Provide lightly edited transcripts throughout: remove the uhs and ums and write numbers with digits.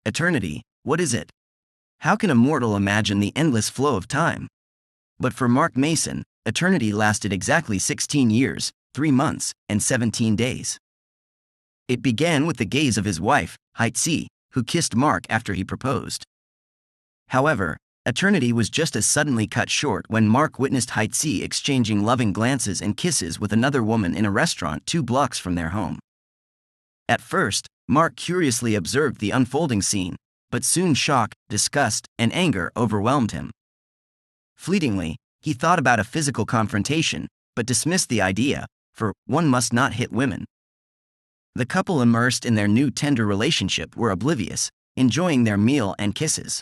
Eternity, what is it? How can a mortal imagine the endless flow of time? But for Mark Mason, eternity lasted exactly 16 years, 3 months, and 17 days. It began with the gaze of his wife, Haitzi, who kissed Mark after he proposed. However, eternity was just as suddenly cut short when Mark witnessed Haitzi exchanging loving glances and kisses with another woman in a restaurant 2 blocks from their home. At first, Mark curiously observed the unfolding scene, but soon shock, disgust, and anger overwhelmed him. Fleetingly, he thought about a physical confrontation, but dismissed the idea, for one must not hit women. The couple immersed in their new tender relationship were oblivious, enjoying their meal and kisses.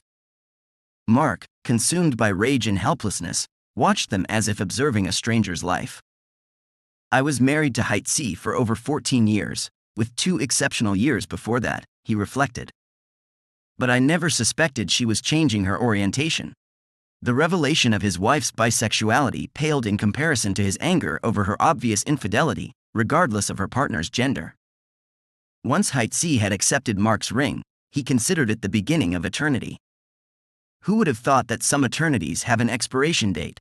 Mark, consumed by rage and helplessness, watched them as if observing a stranger's life. I was married to Haitzi for over 14 years, with 2 exceptional years before that, he reflected. But I never suspected she was changing her orientation. The revelation of his wife's bisexuality paled in comparison to his anger over her obvious infidelity, regardless of her partner's gender. Once Haitzi had accepted Mark's ring, he considered it the beginning of eternity. Who would have thought that some eternities have an expiration date?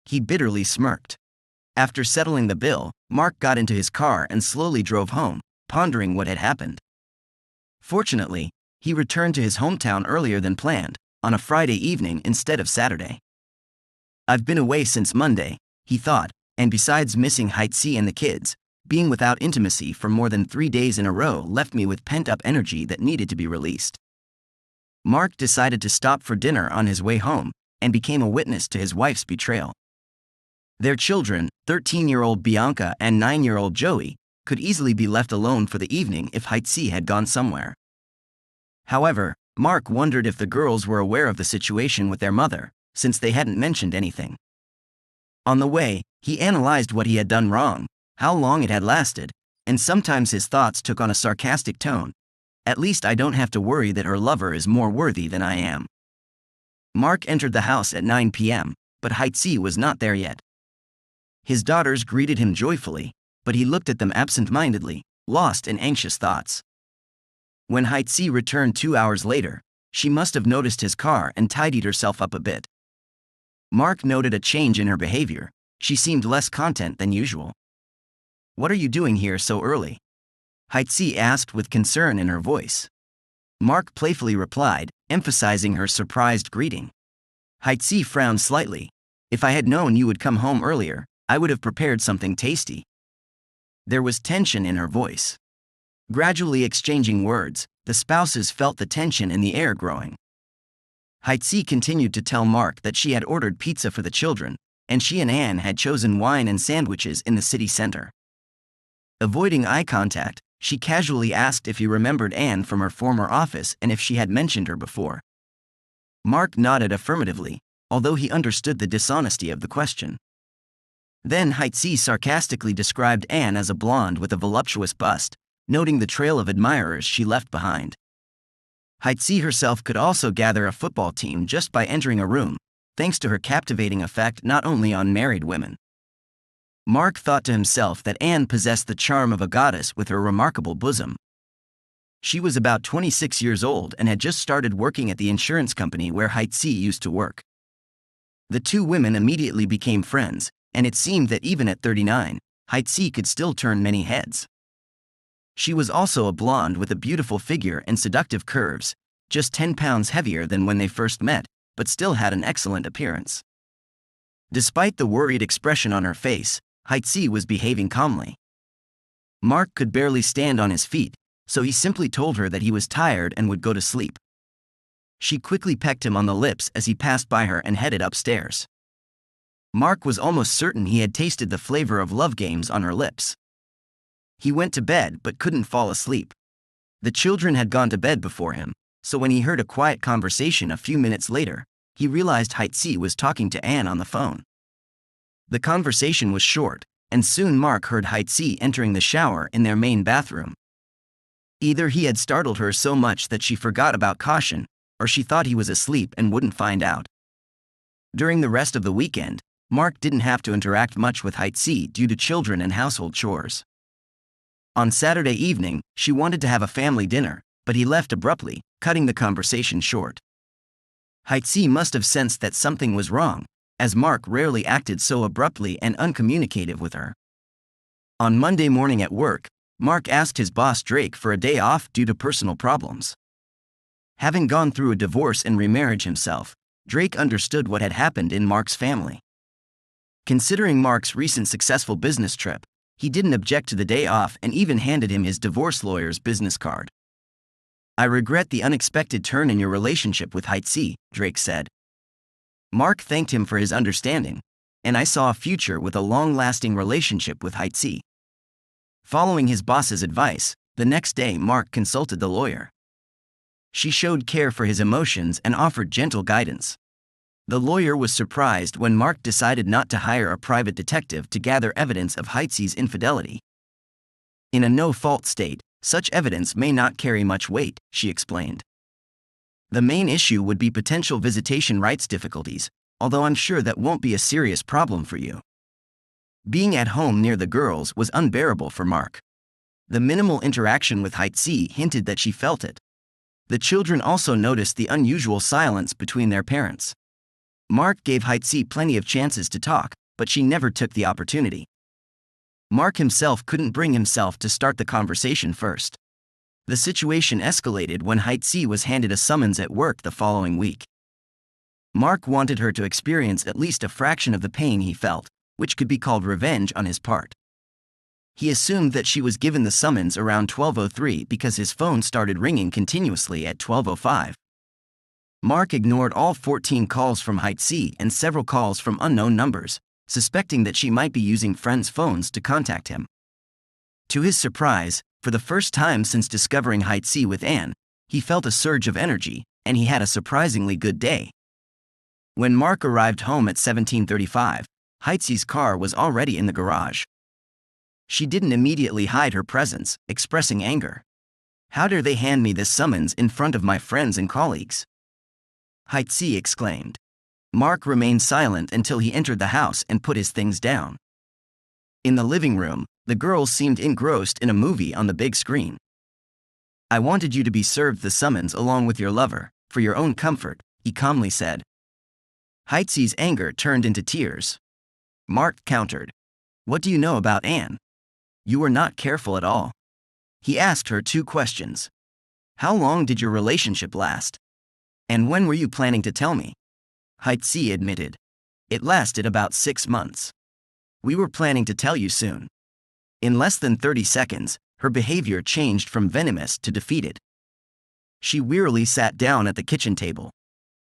He bitterly smirked. After settling the bill, Mark got into his car and slowly drove home, pondering what had happened. Fortunately, he returned to his hometown earlier than planned, on a Friday evening instead of Saturday. I've been away since Monday, he thought, and besides missing Haitzi and the kids, being without intimacy for more than 3 days in a row left me with pent-up energy that needed to be released. Mark decided to stop for dinner on his way home, and became a witness to his wife's betrayal. Their children, 13-year-old Bianca and 9-year-old Joey, could easily be left alone for the evening if Haitzi had gone somewhere. However, Mark wondered if the girls were aware of the situation with their mother, since they hadn't mentioned anything. On the way, he analyzed what he had done wrong, how long it had lasted, and sometimes his thoughts took on a sarcastic tone. At least I don't have to worry that her lover is more worthy than I am. Mark entered the house at 9 p.m., but Haitzi was not there yet. His daughters greeted him joyfully, but he looked at them absent-mindedly, lost in anxious thoughts. When Haitzi returned 2 hours later, she must have noticed his car and tidied herself up a bit. Mark noted a change in her behavior. She seemed less content than usual. "What are you doing here so early?" Haitzi asked with concern in her voice. Mark playfully replied, emphasizing her surprised greeting. Haitzi frowned slightly. "If I had known you would come home earlier, I would have prepared something tasty." There was tension in her voice. Gradually exchanging words, the spouses felt the tension in the air growing. Haitzi continued to tell Mark that she had ordered pizza for the children, and she and Anne had chosen wine and sandwiches in the city center. Avoiding eye contact, she casually asked if he remembered Anne from her former office and if she had mentioned her before. Mark nodded affirmatively, although he understood the dishonesty of the question. Then Haitzi sarcastically described Anne as a blonde with a voluptuous bust, noting the trail of admirers she left behind. Haitzi herself could also gather a football team just by entering a room, thanks to her captivating effect not only on married women. Mark thought to himself that Anne possessed the charm of a goddess with her remarkable bosom. She was about 26 years old and had just started working at the insurance company where Haitzi used to work. The 2 women immediately became friends, and it seemed that even at 39, Haitzi could still turn many heads. She was also a blonde with a beautiful figure and seductive curves, just 10 pounds heavier than when they first met, but still had an excellent appearance. Despite the worried expression on her face, Haitzi was behaving calmly. Mark could barely stand on his feet, so he simply told her that he was tired and would go to sleep. She quickly pecked him on the lips as he passed by her and headed upstairs. Mark was almost certain he had tasted the flavor of love games on her lips. He went to bed but couldn't fall asleep. The children had gone to bed before him, so when he heard a quiet conversation a few minutes later, he realized Haitzi was talking to Anne on the phone. The conversation was short, and soon Mark heard Haitzi entering the shower in their main bathroom. Either he had startled her so much that she forgot about caution, or she thought he was asleep and wouldn't find out. During the rest of the weekend, Mark didn't have to interact much with Haitzi due to children and household chores. On Saturday evening, she wanted to have a family dinner, but he left abruptly, cutting the conversation short. Heitzi must have sensed that something was wrong, as Mark rarely acted so abruptly and uncommunicative with her. On Monday morning at work, Mark asked his boss Drake for a day off due to personal problems. Having gone through a divorce and remarriage himself, Drake understood what had happened in Mark's family. Considering Mark's recent successful business trip, he didn't object to the day off and even handed him his divorce lawyer's business card. "I regret the unexpected turn in your relationship with Heitzi," Drake said. Mark thanked him for his understanding, "and I saw a future with a long-lasting relationship with Heitzi." Following his boss's advice, the next day Mark consulted the lawyer. She showed care for his emotions and offered gentle guidance. The lawyer was surprised when Mark decided not to hire a private detective to gather evidence of Heitzi's infidelity. "In a no-fault state, such evidence may not carry much weight," she explained. "The main issue would be potential visitation rights difficulties, although I'm sure that won't be a serious problem for you." Being at home near the girls was unbearable for Mark. The minimal interaction with Heitzi hinted that she felt it. The children also noticed the unusual silence between their parents. Mark gave Heitzi plenty of chances to talk, but she never took the opportunity. Mark himself couldn't bring himself to start the conversation first. The situation escalated when Heitzi was handed a summons at work the following week. Mark wanted her to experience at least a fraction of the pain he felt, which could be called revenge on his part. He assumed that she was given the summons around 12:03 because his phone started ringing continuously at 12:05. Mark ignored all 14 calls from Heitzi and several calls from unknown numbers, suspecting that she might be using friends' phones to contact him. To his surprise, for the first time since discovering Heitzi with Anne, he felt a surge of energy, and he had a surprisingly good day. When Mark arrived home at 17:35, Heitzi's car was already in the garage. She didn't immediately hide her presence, expressing anger. "How dare they hand me this summons in front of my friends and colleagues?" Heitzi exclaimed. Mark remained silent until he entered the house and put his things down. In the living room, the girls seemed engrossed in a movie on the big screen. "I wanted you to be served the summons along with your lover, for your own comfort," he calmly said. Heitzi's anger turned into tears. Mark countered. "What do you know about Anne? You were not careful at all." He asked her 2 questions. "How long did your relationship last? And when were you planning to tell me?" Heitzi admitted. "It lasted about 6 months. We were planning to tell you soon." In less than 30 seconds, her behavior changed from venomous to defeated. She wearily sat down at the kitchen table.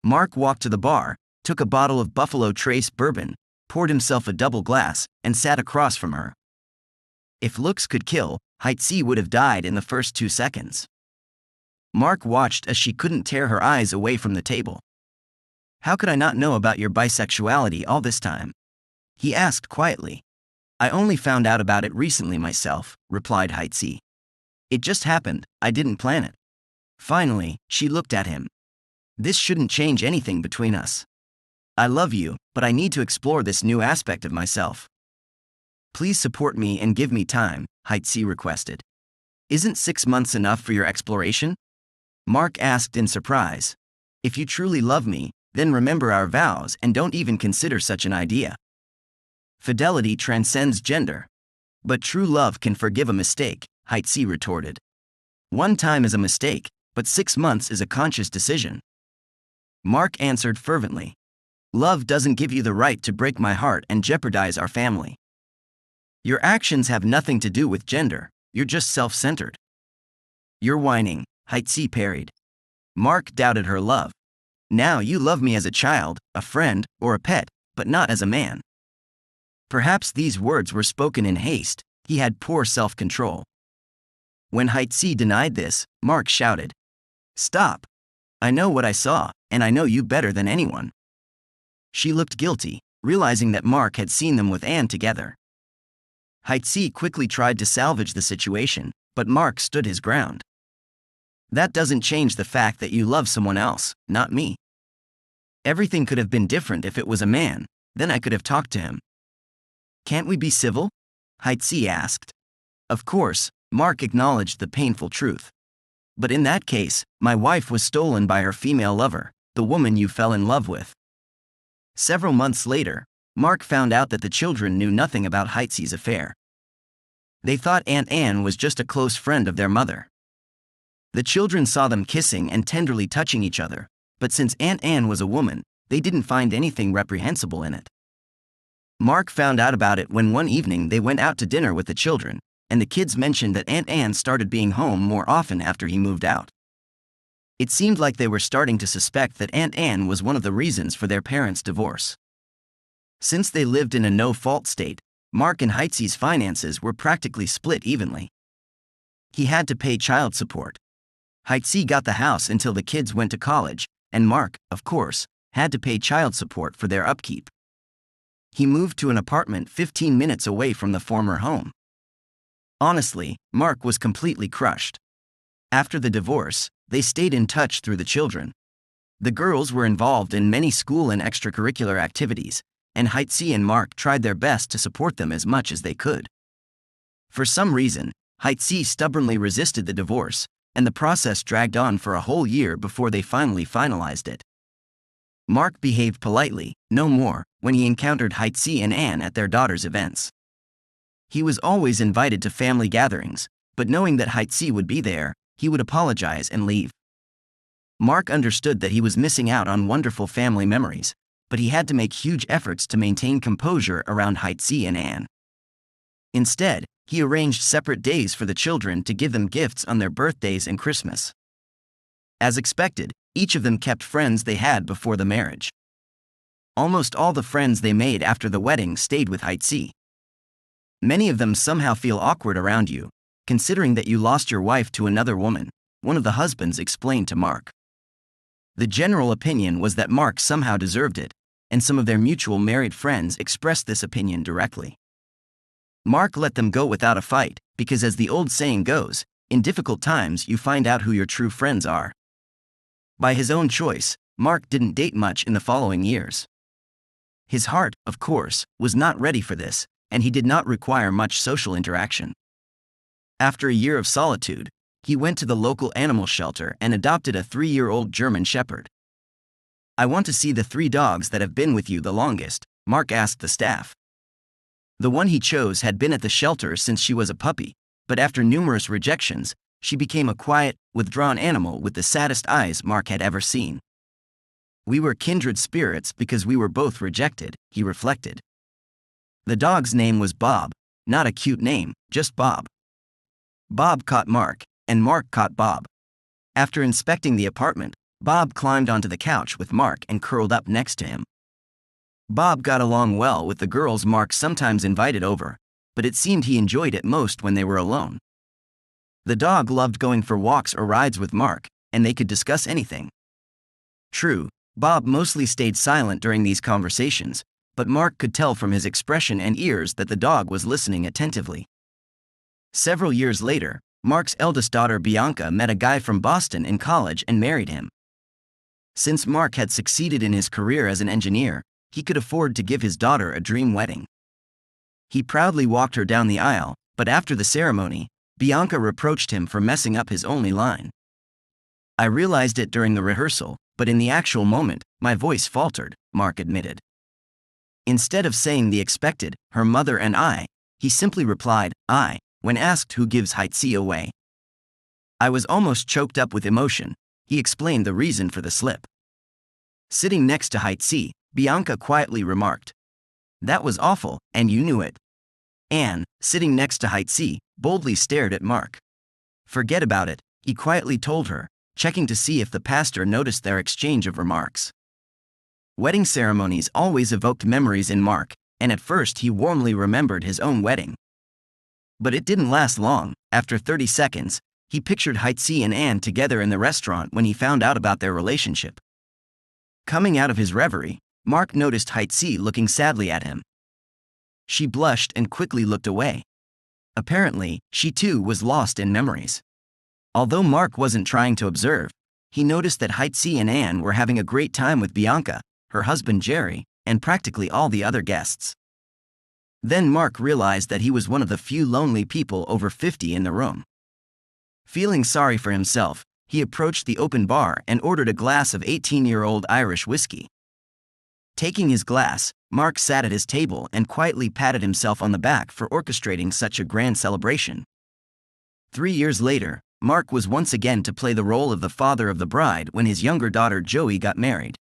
Mark walked to the bar, took a bottle of Buffalo Trace bourbon, poured himself a double glass, and sat across from her. If looks could kill, Heitzi would have died in the first 2 seconds. Mark watched as she couldn't tear her eyes away from the table. "How could I not know about your bisexuality all this time?" he asked quietly. "I only found out about it recently myself," replied Heitzi. "It just happened, I didn't plan it." Finally, she looked at him. "This shouldn't change anything between us. I love you, but I need to explore this new aspect of myself. Please support me and give me time," Heitzi requested. "Isn't 6 months enough for your exploration?" Mark asked in surprise. "If you truly love me, then remember our vows and don't even consider such an idea. Fidelity transcends gender. But true love can forgive a mistake," Heitzi retorted. "One time is a mistake, but 6 months is a conscious decision." Mark answered fervently. "Love doesn't give you the right to break my heart and jeopardize our family. Your actions have nothing to do with gender, you're just self-centered." "You're whining," Heitzi parried. Mark doubted her love. "Now you love me as a child, a friend, or a pet, but not as a man." Perhaps these words were spoken in haste. He had poor self-control. When Heitzi denied this, Mark shouted, "Stop! I know what I saw, and I know you better than anyone." She looked guilty, realizing that Mark had seen them with Anne together. Heitzi quickly tried to salvage the situation, but Mark stood his ground. "That doesn't change the fact that you love someone else, not me. Everything could have been different if it was a man, then I could have talked to him." "Can't we be civil?" Heitzi asked. Of course, Mark acknowledged the painful truth. But in that case, my wife was stolen by her female lover, the woman you fell in love with. Several months later, Mark found out that the children knew nothing about Heitsi's affair. They thought Aunt Anne was just a close friend of their mother. The children saw them kissing and tenderly touching each other, but since Aunt Anne was a woman, they didn't find anything reprehensible in it. Mark found out about it when one evening they went out to dinner with the children, and the kids mentioned that Aunt Anne started being home more often after he moved out. It seemed like they were starting to suspect that Aunt Anne was one of the reasons for their parents' divorce. Since they lived in a no-fault state, Mark and Heitsi's finances were practically split evenly. He had to pay child support. Heitsi got the house until the kids went to college, and Mark, of course, had to pay child support for their upkeep. He moved to an apartment 15 minutes away from the former home. Honestly, Mark was completely crushed. After the divorce, they stayed in touch through the children. The girls were involved in many school and extracurricular activities, and Heitsi and Mark tried their best to support them as much as they could. For some reason, Heitsi stubbornly resisted the divorce, and the process dragged on for a whole year before they finally finalized it. Mark behaved politely, no more, when he encountered Heitsi and Anne at their daughter's events. He was always invited to family gatherings, but knowing that Heitsi would be there, he would apologize and leave. Mark understood that he was missing out on wonderful family memories, but he had to make huge efforts to maintain composure around Heitsi and Anne. Instead, he arranged separate days for the children to give them gifts on their birthdays and Christmas. As expected, each of them kept friends they had before the marriage. Almost all the friends they made after the wedding stayed with Heitsi. Many of them somehow feel awkward around you, considering that you lost your wife to another woman, one of the husbands explained to Mark. The general opinion was that Mark somehow deserved it, and some of their mutual married friends expressed this opinion directly. Mark let them go without a fight, because as the old saying goes, in difficult times you find out who your true friends are. By his own choice, Mark didn't date much in the following years. His heart, of course, was not ready for this, and he did not require much social interaction. After a year of solitude, he went to the local animal shelter and adopted a 3-year-old German Shepherd. "I want to see the 3 dogs that have been with you the longest," Mark asked the staff. The one he chose had been at the shelter since she was a puppy, but after numerous rejections, she became a quiet, withdrawn animal with the saddest eyes Mark had ever seen. "We were kindred spirits because we were both rejected," he reflected. The dog's name was Bob, not a cute name, just Bob. Bob caught Mark, and Mark caught Bob. After inspecting the apartment, Bob climbed onto the couch with Mark and curled up next to him. Bob got along well with the girls Mark sometimes invited over, but it seemed he enjoyed it most when they were alone. The dog loved going for walks or rides with Mark, and they could discuss anything. True, Bob mostly stayed silent during these conversations, but Mark could tell from his expression and ears that the dog was listening attentively. Several years later, Mark's eldest daughter Bianca met a guy from Boston in college and married him. Since Mark had succeeded in his career as an engineer, he could afford to give his daughter a dream wedding. He proudly walked her down the aisle, but after the ceremony, Bianca reproached him for messing up his only line. "I realized it during the rehearsal, but in the actual moment, my voice faltered," Mark admitted. Instead of saying the expected, "her mother and I," he simply replied, "I," when asked who gives Heitsi away. "I was almost choked up with emotion," he explained the reason for the slip. Sitting next to Heitsi, Bianca quietly remarked, "That was awful, and you knew it." Anne, sitting next to Heitsi, boldly stared at Mark. "Forget about it," he quietly told her, checking to see if the pastor noticed their exchange of remarks. Wedding ceremonies always evoked memories in Mark, and at first he warmly remembered his own wedding. But it didn't last long. After 30 seconds, he pictured Heitsi and Anne together in the restaurant when he found out about their relationship. Coming out of his reverie, Mark noticed Heitsi looking sadly at him. She blushed and quickly looked away. Apparently, she too was lost in memories. Although Mark wasn't trying to observe, he noticed that Heitsi and Anne were having a great time with Bianca, her husband Jerry, and practically all the other guests. Then Mark realized that he was one of the few lonely people over 50 in the room. Feeling sorry for himself, he approached the open bar and ordered a glass of 18-year-old Irish whiskey. Taking his glass, Mark sat at his table and quietly patted himself on the back for orchestrating such a grand celebration. 3 years later, Mark was once again to play the role of the father of the bride when his younger daughter Joey got married.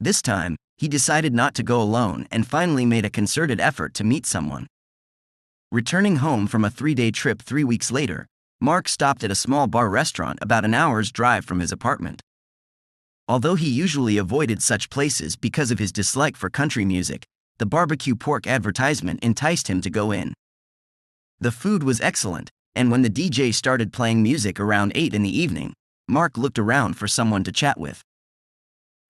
This time, he decided not to go alone and finally made a concerted effort to meet someone. Returning home from a 3-day trip 3 weeks later, Mark stopped at a small bar restaurant about an hour's drive from his apartment. Although he usually avoided such places because of his dislike for country music, the barbecue pork advertisement enticed him to go in. The food was excellent, and when the DJ started playing music around 8 in the evening, Mark looked around for someone to chat with.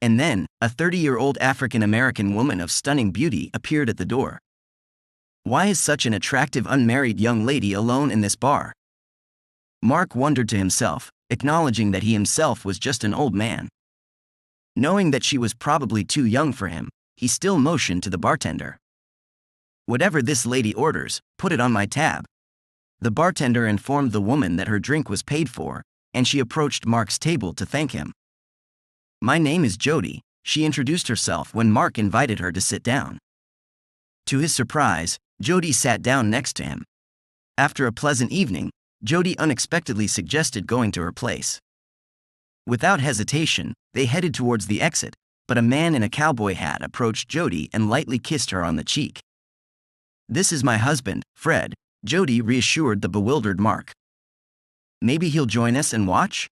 And then, a 30-year-old African-American woman of stunning beauty appeared at the door. Why is such an attractive unmarried young lady alone in this bar? Mark wondered to himself, acknowledging that he himself was just an old man. Knowing that she was probably too young for him, he still motioned to the bartender. "Whatever this lady orders, put it on my tab." The bartender informed the woman that her drink was paid for, and she approached Mark's table to thank him. "My name is Jody," she introduced herself when Mark invited her to sit down. To his surprise, Jody sat down next to him. After a pleasant evening, Jody unexpectedly suggested going to her place. Without hesitation, they headed towards the exit, but a man in a cowboy hat approached Jody and lightly kissed her on the cheek. "This is my husband, Fred," Jody reassured the bewildered Mark. "Maybe he'll join us and watch?"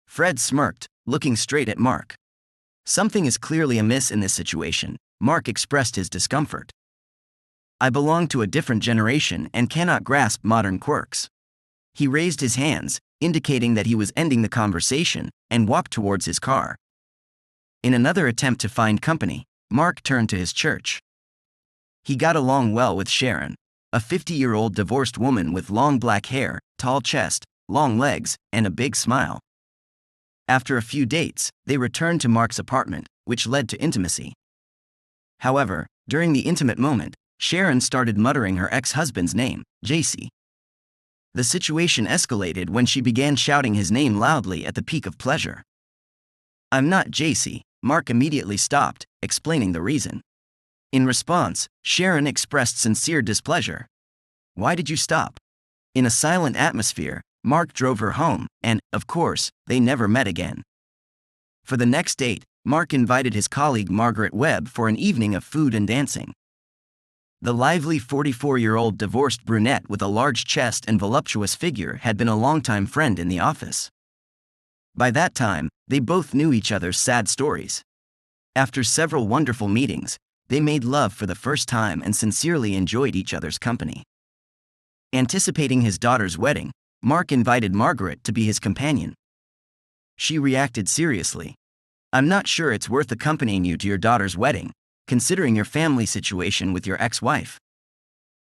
Fred smirked, looking straight at Mark. Something is clearly amiss in this situation, Mark expressed his discomfort. "I belong to a different generation and cannot grasp modern quirks." He raised his hands, indicating that he was ending the conversation, and walked towards his car. In another attempt to find company, Mark turned to his church. He got along well with Sharon, a 50-year-old divorced woman with long black hair, tall chest, long legs, and a big smile. After a few dates, they returned to Mark's apartment, which led to intimacy. However, during the intimate moment, Sharon started muttering her ex-husband's name, JC. The situation escalated when she began shouting his name loudly at the peak of pleasure. "I'm not JC," Mark immediately stopped, explaining the reason. In response, Sharon expressed sincere displeasure. "Why did you stop?" In a silent atmosphere, Mark drove her home, and, of course, they never met again. For the next date, Mark invited his colleague Margaret Webb for an evening of food and dancing. The lively 44-year-old divorced brunette with a large chest and voluptuous figure had been a longtime friend in the office. By that time, they both knew each other's sad stories. After several wonderful meetings, they made love for the first time and sincerely enjoyed each other's company. Anticipating his daughter's wedding, Mark invited Margaret to be his companion. She reacted seriously. "I'm not sure it's worth accompanying you to your daughter's wedding, considering your family situation with your ex-wife.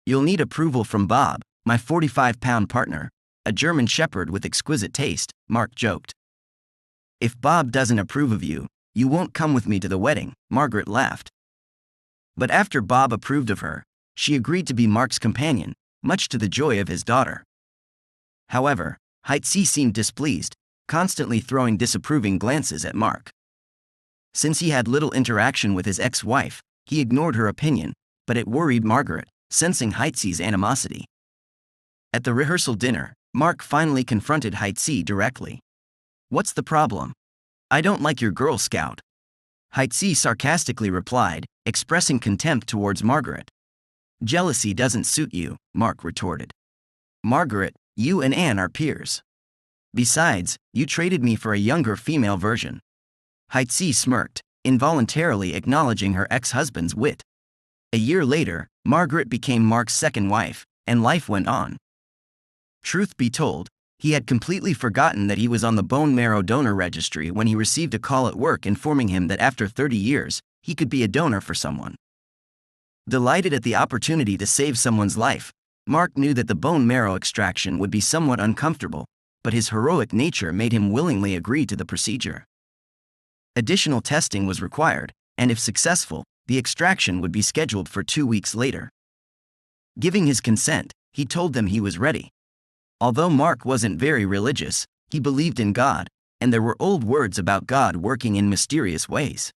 You'll need approval from Bob, my 45-pound partner, a German shepherd with exquisite taste," Mark joked. "If Bob doesn't approve of you, you won't come with me to the wedding," Margaret laughed. But after Bob approved of her, she agreed to be Mark's companion, much to the joy of his daughter. However, Heitzi seemed displeased, constantly throwing disapproving glances at Mark. Since he had little interaction with his ex-wife, he ignored her opinion, but it worried Margaret, sensing Heitzi's animosity. At the rehearsal dinner, Mark finally confronted Heitzi directly. "What's the problem?" "I don't like your Girl Scout," Heitzi sarcastically replied, expressing contempt towards Margaret. "Jealousy doesn't suit you," Mark retorted. "Margaret, you and Anne are peers. Besides, you traded me for a younger female version." Heitzi smirked, involuntarily acknowledging her ex-husband's wit. A year later, Margaret became Mark's second wife, and life went on. Truth be told, he had completely forgotten that he was on the bone marrow donor registry when he received a call at work informing him that after 30 years, he could be a donor for someone. Delighted at the opportunity to save someone's life, Mark knew that the bone marrow extraction would be somewhat uncomfortable, but his heroic nature made him willingly agree to the procedure. Additional testing was required, and if successful, the extraction would be scheduled for 2 weeks later. Giving his consent, he told them he was ready. Although Mark wasn't very religious, He believed in God, and there were old words about God working in mysterious ways.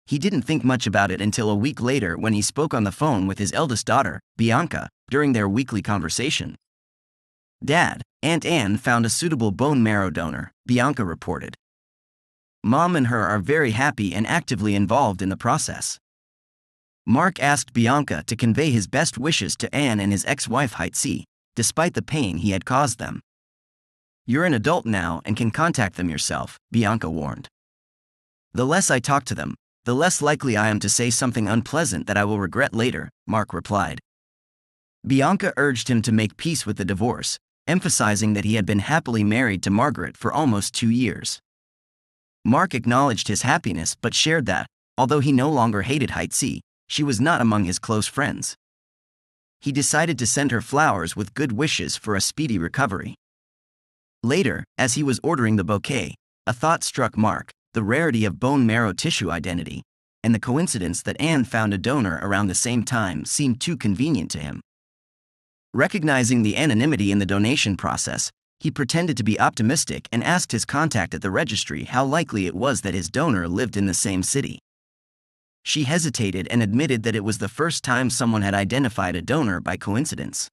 He didn't think much about it until a week later when he spoke on the phone with his eldest daughter, Bianca, during their weekly conversation. "Dad, Aunt Anne found a suitable bone marrow donor," Bianca reported. "Mom and her are very happy and actively involved in the process." Mark asked Bianca to convey his best wishes to Anne and his ex-wife Heitzi, despite the pain he had caused them. "You're an adult now and can contact them yourself," Bianca warned. "The less I talk to them, the less likely I am to say something unpleasant that I will regret later," Mark replied. Bianca urged him to make peace with the divorce, emphasizing that he had been happily married to Margaret for almost 2 years. Mark acknowledged his happiness but shared that, although he no longer hated Heitzi, she was not among his close friends. He decided to send her flowers with good wishes for a speedy recovery. Later, as he was ordering the bouquet, a thought struck Mark: the rarity of bone marrow tissue identity, and the coincidence that Anne found a donor around the same time seemed too convenient to him. Recognizing the anonymity in the donation process, he pretended to be optimistic and asked his contact at the registry how likely it was that his donor lived in the same city. She hesitated and admitted that it was the first time someone had identified a donor by coincidence.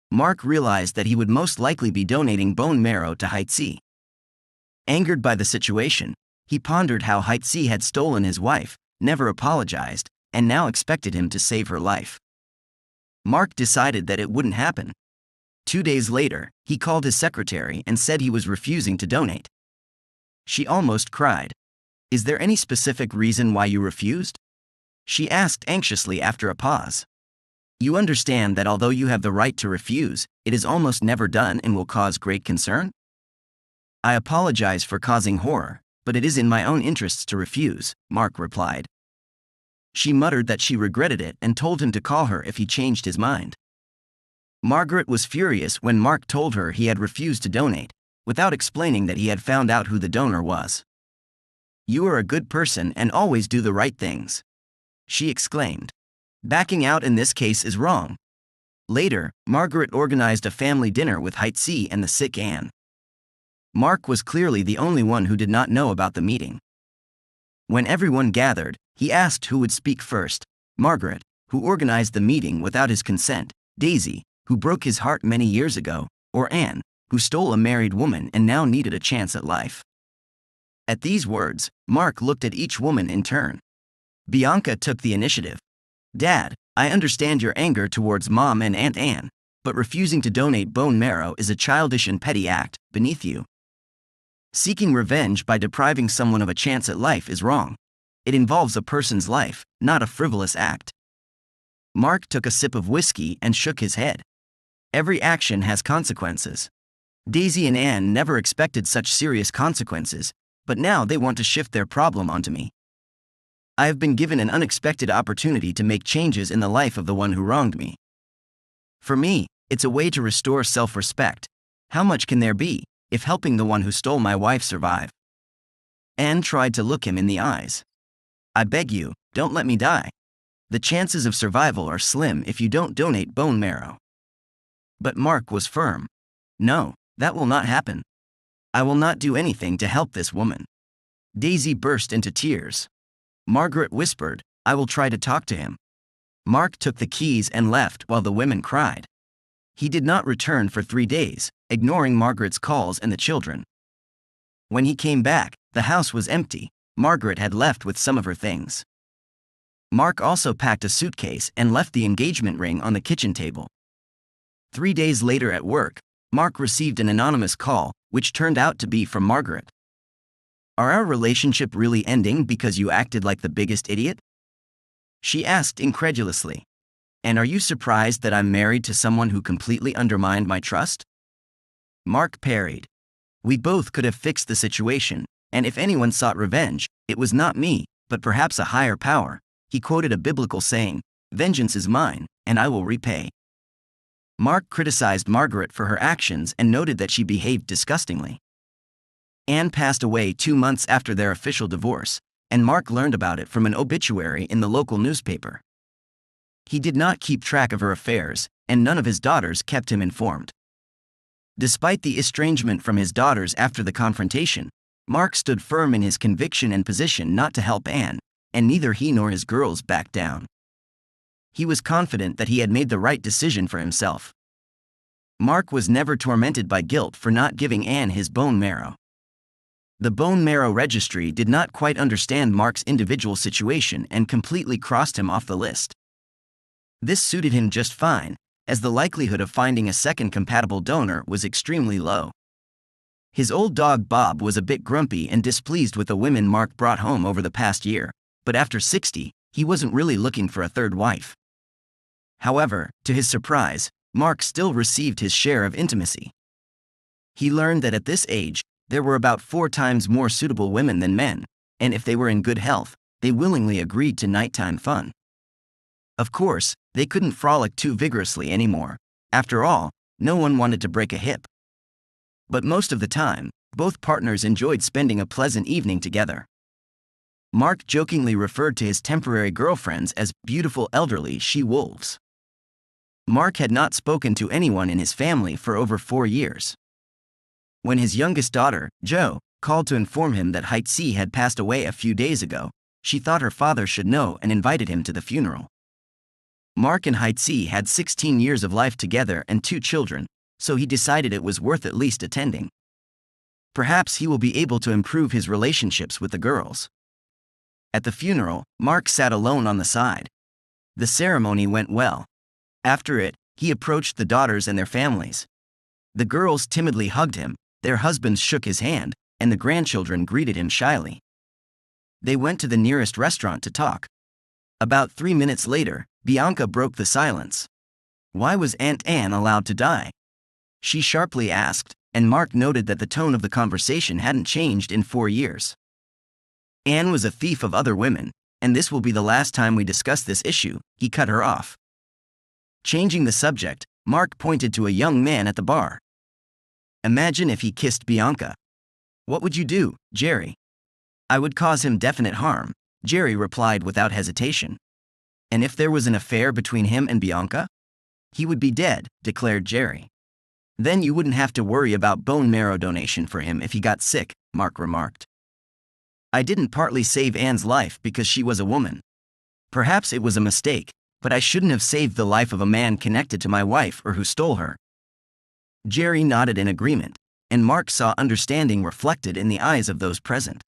Mark realized that he would most likely be donating bone marrow to Heitzi. Angered by the situation, he pondered how Heitzi had stolen his wife, never apologized, and now expected him to save her life. Mark decided that it wouldn't happen. 2 days later, he called his secretary and said he was refusing to donate. She almost cried. "Is there any specific reason why you refused?" she asked anxiously after a pause. "You understand that although you have the right to refuse, it is almost never done and will cause great concern?" "I apologize for causing horror, but it is in my own interests to refuse," Mark replied. She muttered that she regretted it and told him to call her if he changed his mind. Margaret was furious when Mark told her he had refused to donate, without explaining that he had found out who the donor was. "You are a good person and always do the right things," she exclaimed. "Backing out in this case is wrong." Later, Margaret organized a family dinner with Heitzi and the sick Anne. Mark was clearly the only one who did not know about the meeting. When everyone gathered, he asked who would speak first: Margaret, who organized the meeting without his consent; Daisy, who broke his heart many years ago; or Anne, who stole a married woman and now needed a chance at life. At these words, Mark looked at each woman in turn. Bianca took the initiative. "Dad, I understand your anger towards Mom and Aunt Anne, but refusing to donate bone marrow is a childish and petty act beneath you. Seeking revenge by depriving someone of a chance at life is wrong. It involves a person's life, not a frivolous act." Mark took a sip of whiskey and shook his head. Every action has consequences. Daisy and Anne never expected such serious consequences, but now they want to shift their problem onto me. I have been given an unexpected opportunity to make changes in the life of the one who wronged me. For me, it's a way to restore self-respect. How much can there be, if helping the one who stole my wife survive? Anne tried to look him in the eyes. "I beg you, don't let me die. The chances of survival are slim if you don't donate bone marrow." But Mark was firm. "No, that will not happen. I will not do anything to help this woman." Daisy burst into tears. Margaret whispered, "I will try to talk to him." Mark took the keys and left while the women cried. He did not return for 3 days, ignoring Margaret's calls and the children. When he came back, the house was empty. Margaret had left with some of her things. Mark also packed a suitcase and left the engagement ring on the kitchen table. 3 days later at work, Mark received an anonymous call, which turned out to be from Margaret. "Are our relationship really ending because you acted like the biggest idiot?" she asked incredulously. "And are you surprised that I'm married to someone who completely undermined my trust?" Mark parried. "We both could have fixed the situation, and if anyone sought revenge, it was not me, but perhaps a higher power." He quoted a biblical saying, "Vengeance is mine, and I will repay." Mark criticized Margaret for her actions and noted that she behaved disgustingly. Anne passed away 2 months after their official divorce, and Mark learned about it from an obituary in the local newspaper. He did not keep track of her affairs, and none of his daughters kept him informed. Despite the estrangement from his daughters after the confrontation, Mark stood firm in his conviction and position not to help Anne, and neither he nor his girls backed down. He was confident that he had made the right decision for himself. Mark was never tormented by guilt for not giving Anne his bone marrow. The bone marrow registry did not quite understand Mark's individual situation and completely crossed him off the list. This suited him just fine, as the likelihood of finding a second compatible donor was extremely low. His old dog Bob was a bit grumpy and displeased with the women Mark brought home over the past year, but after 60, he wasn't really looking for a third wife. However, to his surprise, Mark still received his share of intimacy. He learned that at this age, there were about 4 times more suitable women than men, and if they were in good health, they willingly agreed to nighttime fun. Of course, they couldn't frolic too vigorously anymore. After all, no one wanted to break a hip. But most of the time, both partners enjoyed spending a pleasant evening together. Mark jokingly referred to his temporary girlfriends as beautiful elderly she-wolves. Mark had not spoken to anyone in his family for over 4 years. When his youngest daughter, Jo, called to inform him that Haitzi had passed away a few days ago, she thought her father should know and invited him to the funeral. Mark and Haitzi had 16 years of life together and 2 children, so he decided it was worth at least attending. Perhaps he will be able to improve his relationships with the girls. At the funeral, Mark sat alone on the side. The ceremony went well. After it, he approached the daughters and their families. The girls timidly hugged him, their husbands shook his hand, and the grandchildren greeted him shyly. They went to the nearest restaurant to talk. About 3 minutes later, Bianca broke the silence. Why was Aunt Anne allowed to die? She sharply asked, and Mark noted that the tone of the conversation hadn't changed in 4 years. Anne was a thief of other women, and this will be the last time we discuss this issue, he cut her off. Changing the subject, Mark pointed to a young man at the bar. Imagine if he kissed Bianca. What would you do, Jerry? I would cause him definite harm, Jerry replied without hesitation. And if there was an affair between him and Bianca? He would be dead, declared Jerry. Then you wouldn't have to worry about bone marrow donation for him if he got sick, Mark remarked. I didn't partly save Anne's life because she was a woman. Perhaps it was a mistake, but I shouldn't have saved the life of a man connected to my wife or who stole her. Jerry nodded in agreement, and Mark saw understanding reflected in the eyes of those present.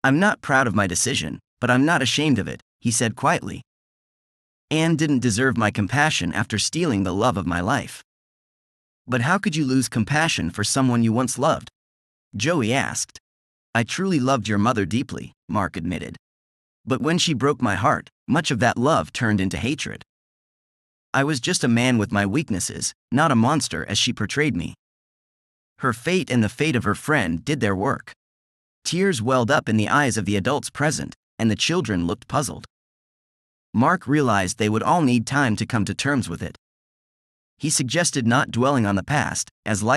I'm not proud of my decision, but I'm not ashamed of it, he said quietly. Anne didn't deserve my compassion after stealing the love of my life. But how could you lose compassion for someone you once loved? Joey asked. I truly loved your mother deeply, Mark admitted. But when she broke my heart, much of that love turned into hatred. I was just a man with my weaknesses, not a monster as she portrayed me. Her fate and the fate of her friend did their work. Tears welled up in the eyes of the adults present, and the children looked puzzled. Mark realized they would all need time to come to terms with it. He suggested not dwelling on the past, as life